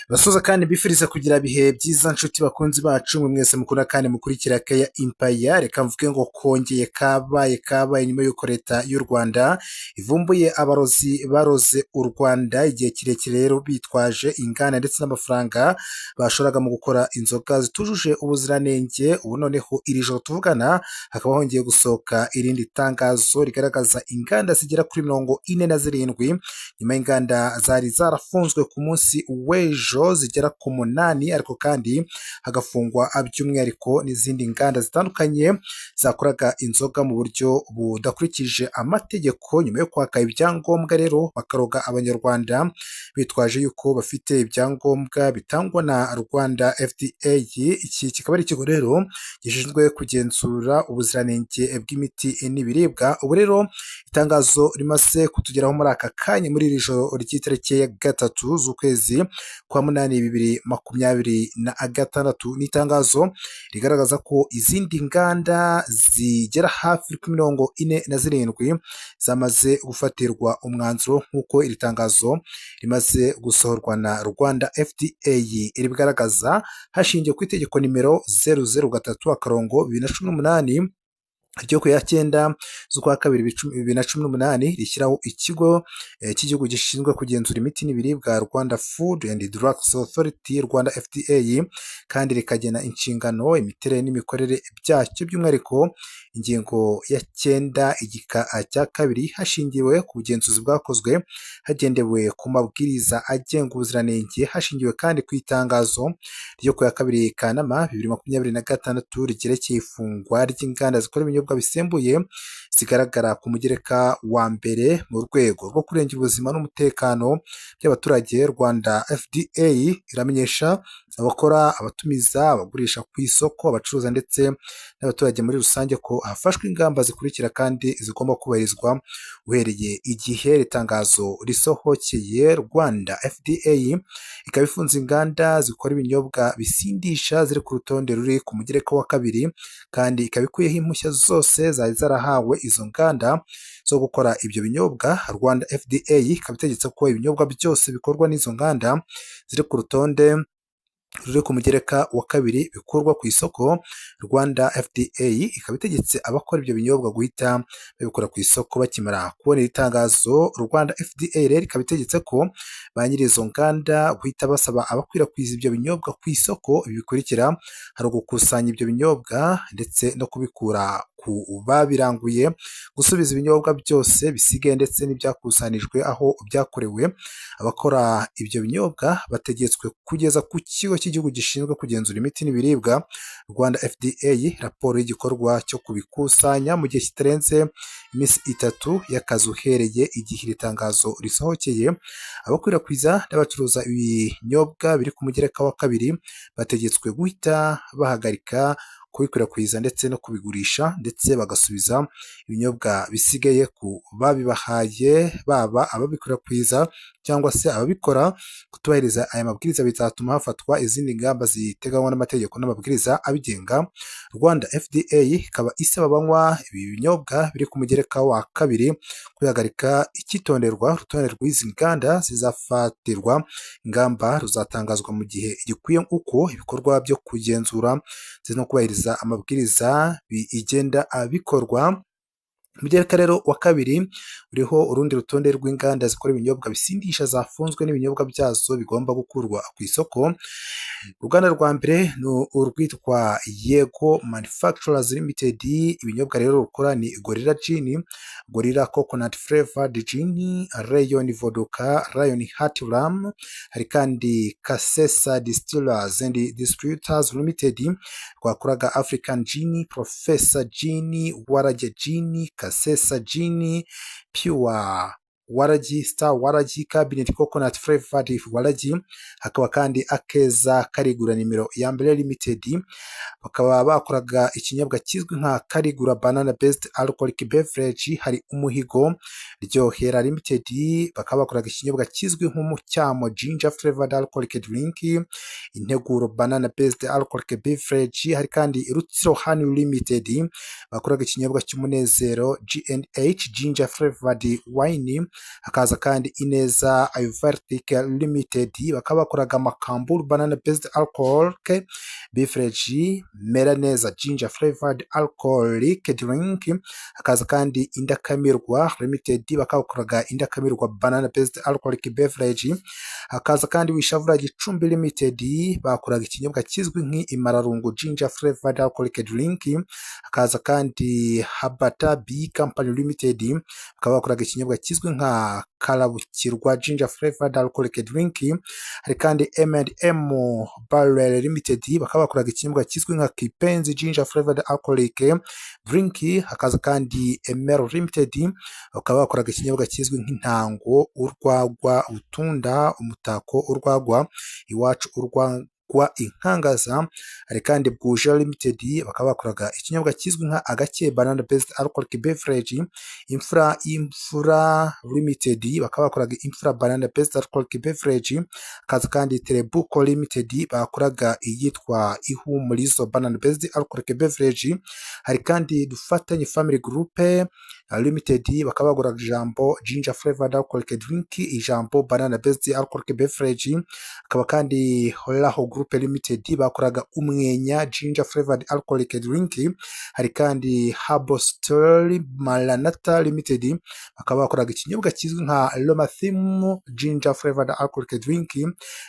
Basoza kandi bifuriza kugira bihe byiza nshuti bakunzi bacu mwe mwese mukunda kandi mukurikira Kaya Empire. Reka mvuge ngo kongeye kabaye nyuma y'uko leta y'u Rwanda ivumbuye abarozi baroze u Rwanda igihe kirekire rero bitwaje inganda ndetse n'amafaranga bashoraga mu gukora inzoga zitujuje ubuziranenge. Ubu noneho iri joro tuvugana hakaba hongeye gusohoka irindi tangazo rigaragaza inganda zigera kuri 47 nyuma y'inganda zari zarafunzwe ku munsi w'ejo zigera ku 8, ariko kandi hagafungwa by'umwihariko n'izindi nganda zitandukanye zakoraga inzoga mu buryo budakurikije amategeko. Nyuma yo kwaka ibyangombwa rero bakaroga abanyarwanda bitwaje yuko bafite ibyangombwa bitangwa na Rwanda FDA. Iki kikaba ari ikigo rero gishinzwe kugenzura ubuziranenge bw'imiti n'ibiribwa. Ubu rero itangazo rimaze kutugeraho muri aka kanya muri iri joro ry'itariki ya 3 z'ukwezi kwa 8/2026, n'itangazo rigaragaza ko izindi nganda zigera hafi kuri 47 zamaze gufatirwa umwanzuro nk'uko iri tangazo rimaze gusohorwa na Rwanda FDA. Iri bigaragaza hashingiwe ku itegeko nimero 003/2018 ryo ku ya 9 z'ukwa 2018 rishyiraho ikigo cy'igihugu gishinzwe kugenzura imiti n'ibiribwa Rwanda Food and Drugs Authority Rwanda FDA, kandi rikagena inshingano, imiterere n'imikorere byacyo, by'umwihariko ingingo ya 9 igika cya 2 hashingiwe ku bugenzuzi bwakozwe hagendewe ku mabwiriza agenga ubuziranenge, hashingiwe kandi ku itangazo ryo ku ya 2 Kanama 2026 ryerekeye ifungwa ry'inganda zikora ibinyobwa bisembuye zigaragara ku mugereka wa mbere mu rwego rwo kurengera ubuzima n'umutekano by'abaturage. Rwanda FDA iramenyesha abakora, abatumiza, abagurisha ku isoko, abacuruza ndetse n'abaturage muri rusange ko hafashwe ingamba zikurikira kandi zigomba kubahirizwa uhereye igihe itangazo risohokeye. Rwanda FDA ikaba ifunze inganda zikora ibinyobwa bisindisha ziri ku rutonde ruri ku mugereka wa 2, kandi ikaba ikuyeho impushya zose zari zarahawe izo nganda zo gukora ibyo binyobwa. Rwanda FDA ikaba itegetse ko ibinyobwa byose bikorwa n'izo nganda ziri ku rutonde ruri ku mugereka wa 2 bikurwa ku isoko. Rwanda FDA ikaba itegetse abakora ibyo binyobwa guhita babikora ku isoko bakimara kubona iri tangazo. Rwanda FDA rero ikaba itegetse ko ba nyiri izo nganda guhita basaba abakwirakwiza ibyo binyobwa ku isoko ibi bikurikira: hari ugukusanya ibyo binyobwa ndetse no kubikura ku babiranguye, gusubiza ibinyobwa byose bisigaye ndetse n'ibyakusanijwe aho byakorewe. Abakora ibyo binyobwa bategetswe kugeza ku kigo cy'igihugu gishinzwe kugenzura imiti n'ibiribwa Rwanda FDA raporo y'igikorwa cyo kubikusanya mu gihe kitarenze iminsi 3 y'akazi uhereye igihe iri tangazo risohokeye. Abakwirakwiza n'abacuruza ibinyobwa biri ku mugereka wa 2 bategetswe guhita bahagarika kubikwirakwiza ndetse no kubigurisha, ndetse bagasubiza ibinyobwa bisigaye ku babibahaye, baba ababikwirakwiza cyangwa se ababikora. Kutubahiriza aya mabwiriza bizatuma hafatwa izindi ngamba ziteganywa n'amategeko n'amabwiriza abigenga. Rwanda FDA ikaba isaba abanywa ibi binyobwa biri ku mugereka wa 2 kwihagarika. Icyitonderwa: urutonde rw'izi nganda zizafatirwa ingamba ruzatangazwa mu gihe gikwiye uko ibikorwa byo kugenzura no kubahiriza amabwiriza igenda bikorwa. Mugereka rero wa 2 uriho urundi rutonde rw'inganda zikora ibinyobwa bisindisha zafunzwe n'ibinyobwa byazo bigomba gukurwa ku isoko. Uruganda rwa mbere ni urwitwa Yego Manufacturers Limited. Ibinyobwa rero rukora ni Gorilla Gin, Gorilla Coconut Flavored Gin, Rayon Vodka, Rayon Heart Rum. Hari kandi Kasesa Distillers and Distributors Limited rwakoraga African Gin, Professor Gin, Warage Gin, Kasesa Gin, Pure Waragi, Star Waragi, Cabinet Coconut Flavored Waragi. Hakaba kandi Akeza Karigura nimero ya mbere Limited, bakaba bakoraga ikinyobwa kizwi nka Karigura Banana Based Alcoholic Beverage. Hari Umuhigo Ryohera Limited, bakaba bakoraga ikinyobwa kizwi nk'umucyamo Ginger Flavored Alcoholic Drink. Integuro Banana Based Alcoholic Beverage. Hari kandi Rutsiro Honey Limited, bakoraga ikinyobwa cy'umunezero G&H Ginger Flavored Wine. hakaza kandi Ineza Ayurvedic Limited bakaba bakoraga Makamburu banana based alcoholic beverage, Meraneza ginger flavored alcoholic drink, hakaza kandi Indakamirwa Limited bakaba bakoraga Indakamirwa banana based alcoholic beverage, hakaza kandi Wishavura Gicumbi Limited bakoraga ikinyobwa kizwi nk'imararungu ginger flavored alcoholic drink, hakaza kandi Habata B Company Limited bakaba bakoraga ikinyobwa kizwi nka Karabukirwa ginger flavored alcoholic drink, hari kandi M&M Barrel Limited bakaba bakoraga ikinyobwa kizwi nka Kipenzi ginger flavored alcoholic drink, hakaza kandi Emero Limited bakaba bakoraga ikinyobwa kizwi nk'intango, urwagwa, utunda, umutako, urwagwa, iwacu urwagwa, inkangaza, hari kandi Bwuje Limited bakaba bakoraga ikinyobwa kizwi nka Agake banana based alcoholic beverage, Imfura Limited bakaba bakoraga Imfura banana based alcoholic beverage, hakaza kandi Terebuko Limited bakoraga iyitwa Ihumurizo banana based alcoholic beverage, hari kandi Dufatanye Family Group Limited bakaba bakoraga Ijambo ginger flavored alcoholic drink, Ijambo banana based alcoholic beverage, hakaba kandi Horaho Group Limited bakoraga Umwenya ginger flavored alcoholic drink, hari kandi Habo Story Maranatha Limited bakaba bakoraga ikinyobwa kizwi nka Lomathim ginger flavored alcoholic drink,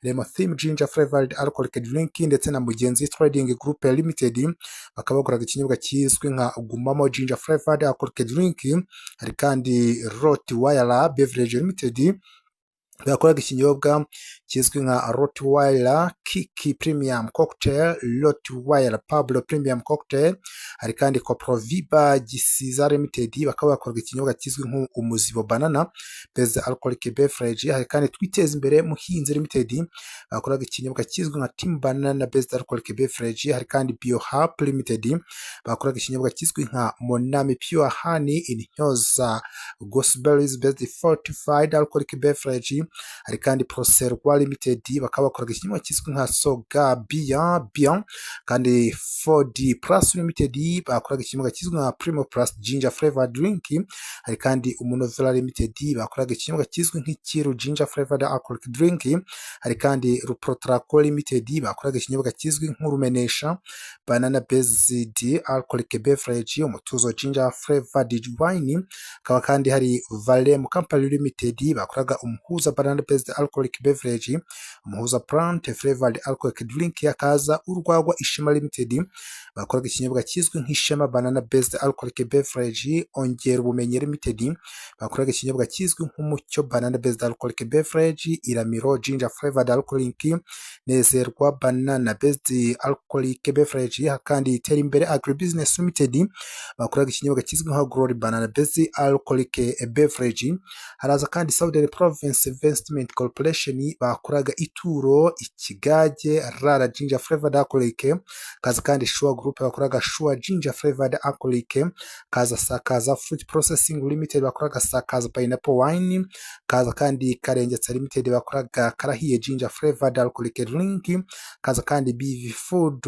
Lomathim ginger flavored alcoholic drink, ndetse na Mugenzi Trading Group Limited bakaba bakoraga ikinyobwa kizwi nka Gumamo ginger flavored alcoholic drink, hari kandi Rottweiler Beverage Limited bakoraga ikinyobwa kizwi nka Rottweiler Kiki Premium Cocktail, Rottweiler Pablo Premium Cocktail, hari kandi Coproviba Gisiza Limited bakaba bakoraga ikinyobwa kizwi nk'umuzibo banana based alcoholic beverage, hari kandi Twiteze Imbere Muhinzi Limited bakoraga ikinyobwa kizwi nka Team Banana based alcoholic beverage, hari kandi BioHub Limited bakoraga ikinyobwa kizwi nka Monami Pure Honey Intyoza Gooseberries based fortified alcoholic beverage, hari kandi Proserwa Limited bakaba bakoraga ikinyobwa kizwi nka Soga Bien, kandi 4D Plus Limited bakoraga ikinyobwa kizwi nka Primo Plus ginger flavored drink, hari kandi Umunovera Limited bakoraga ikinyobwa kizwi nk'ikiru ginger flavored alcoholic drink, hari kandi Ruprotraco Limited bakoraga ikinyobwa kizwi nk'urumenesha banana based alcoholic beverage, Umutuzo ginger flavored wine, akaba kandi hari Valem Company Limited bakoraga Umuhuza banana based alcoholic beverage, Umuhuza plant flavored alcoholic drink, akaza Urwagwa Ishema Limited bakoraga ikinyobwa kizwi nk'Ishema banana based alcoholic beverage, Ongera Ubumenyi Limited bakoraga ikinyobwa kizwi nk'Umucyo banana based alcoholic beverage, Iramiro ginger flavored alcoholic, Nezerwa banana based alcoholic beverage, kandi Itera Imbere Agribusiness Limited bakoraga ikinyobwa kizwi nka Glory banana based alcoholic beverage, haraza kandi Southern Province Investment Corporation bakoraga Ituro, Ikigage Rara ginger flavored alcoholic, kaza kandi Shua Group bakoraga Shua ginger flavored alcoholic, kaza Sakaza Fruit Processing Limited bakoraga Sakaza pineapple wine, kaza kandi Karengetsa Limited bakoraga Karahiye ginger flavored alcoholic drink, kaza kandi BV Food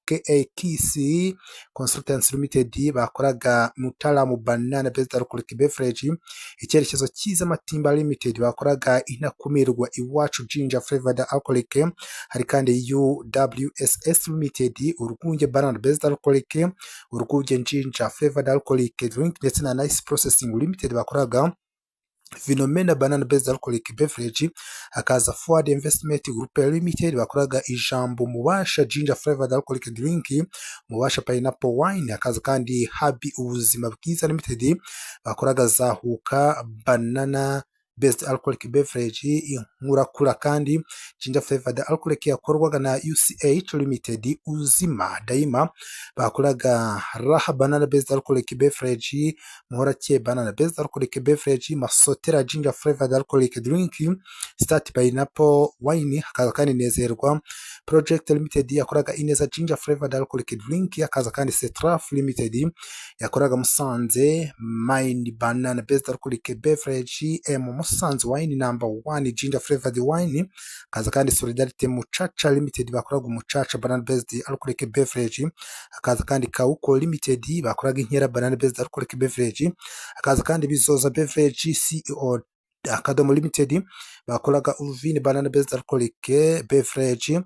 KAKC Consultants Limited bakoraga Mutalamu banana based alcoholic beverage, Icyerekezo cyiza Matimba Limited bakoraga Intakumirwa Iwacu ginger flavored alcoholic, hari kandi UWSS Limited Urwunge banana based alcoholic, Urwunge ginger flavored alcoholic drink, ndetse na Nice Processing Limited bakoraga Phenomena banana based alcoholic beverage, hakaza Forward Investment Group Limited bakoraga Ijambo Mubasha ginger flavored alcoholic drink, Mubasha pineapple wine, hakaza kandi Habi Ubuzima Bwiza Limited bakoraga Zahuka banana based alcoholic beverage, Inkurakura kandi ginger flavored alcoholic yakorwaga na UCH Limited, Uzima Daima bakoraga Raha banana based alcoholic beverage, Muhorake banana based alcoholic beverage, Masotera ginger flavored alcoholic drink, Start pineapple wine, hakaza kandi Nezerwa Project Limited yakoraga Ineza ginger flavored alcoholic drink, hakaza kandi Setraf Limited yakoraga Musanze Mind banana based alcoholic beverage, Musanze wine number 1 ginger flavored wine, hakaza kandi Solidarity Muchacha Limited bakoraga Umuchacha banana based alcoholic beverage, hakaza kandi Kauko Limited bakoraga Inkera banana based alcoholic beverage, hakaza kandi Bizoza Beverage CEO akadomo limited bakoraga Uvin banana based alcoholic beverage